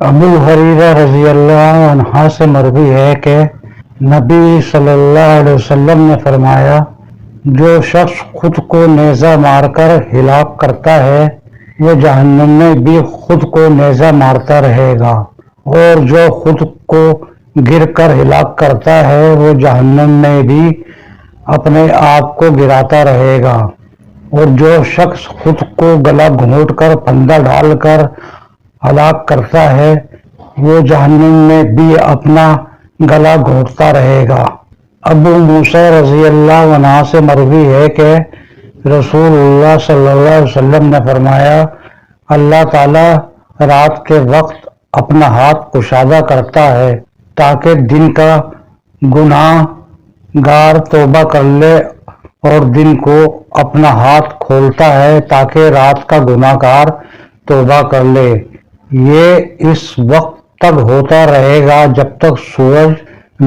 ابو ہریرہ رضی اللہ عنہ سے مروی ہے کہ نبی صلی اللہ علیہ وسلم نے فرمایا، جو شخص خود کو نیزہ مار کر ہلاک کرتا ہے وہ جہنم میں بھی خود کو نیزہ مارتا رہے گا، اور جو خود کو گر کر ہلاک کرتا ہے وہ جہنم میں بھی اپنے آپ کو گراتا رہے گا، اور جو شخص خود کو گلا گھونٹ کر پھندا ڈال کر ہلاک کرتا ہے وہ جہنم میں بھی اپنا گلا گھونٹتا رہے گا۔ ابو موسیٰ رضی اللہ عنہ سے مروی ہے کہ رسول اللہ صلی اللہ علیہ وسلم نے فرمایا، اللہ تعالیٰ رات کے وقت اپنا ہاتھ کشادہ کرتا ہے تاکہ دن کا گناہ گار توبہ کر لے، اور دن کو اپنا ہاتھ کھولتا ہے تاکہ رات کا گناہ گار توبہ کر لے۔ یہ اس وقت تک ہوتا رہے گا جب تک سورج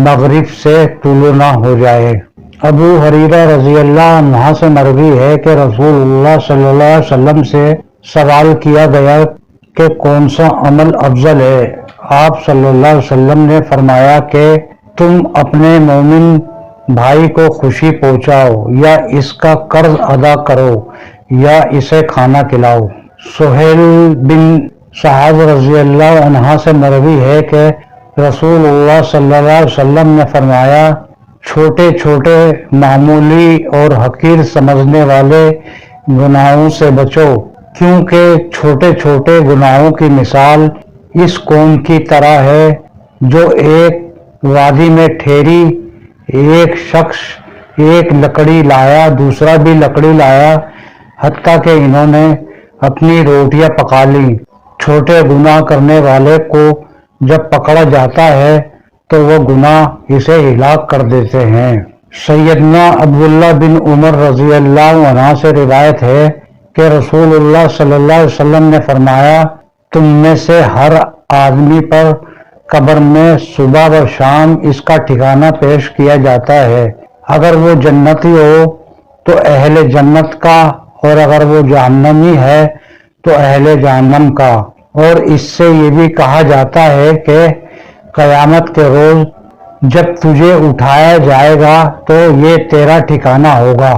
مغرب سے طلوع نہ ہو جائے۔ ابو ہریرہ رضی اللہ عنہ سے مروی ہے کہ رسول اللہ صلی اللہ علیہ وسلم سے سوال کیا گیا کہ کون سا عمل افضل ہے؟ آپ صلی اللہ علیہ وسلم نے فرمایا کہ تم اپنے مومن بھائی کو خوشی پہنچاؤ، یا اس کا قرض ادا کرو، یا اسے کھانا کھلاؤ۔ سہیل بن سعد رضی اللہ عنہ سے مروی ہے کہ رسول اللہ صلی اللہ علیہ وسلم نے فرمایا، چھوٹے چھوٹے معمولی اور حقیر سمجھنے والے گناہوں سے بچو، کیونکہ چھوٹے چھوٹے گناہوں کی مثال اس قوم کی طرح ہے جو ایک وادی میں ٹھہری، ایک شخص ایک لکڑی لایا، دوسرا بھی لکڑی لایا، حتیٰ کہ انہوں نے اپنی روٹیاں پکا لیں۔ چھوٹے گناہ کرنے والے کو جب پکڑا جاتا ہے تو وہ گناہ اسے ہلاک کر دیتے ہیں۔ سیدنا عبداللہ بن عمر رضی اللہ عنہ سے روایت ہے کہ رسول اللہ صلی اللہ علیہ وسلم نے فرمایا، تم میں سے ہر آدمی پر قبر میں صبح و شام اس کا ٹھکانہ پیش کیا جاتا ہے، اگر وہ جنتی ہو تو اہل جنت کا، اور اگر وہ جہنمی ہے تو اہل جہنم کا، اور اس سے یہ بھی کہا جاتا ہے کہ قیامت کے روز جب تجھے اٹھایا جائے گا تو یہ تیرا ٹھکانہ ہوگا۔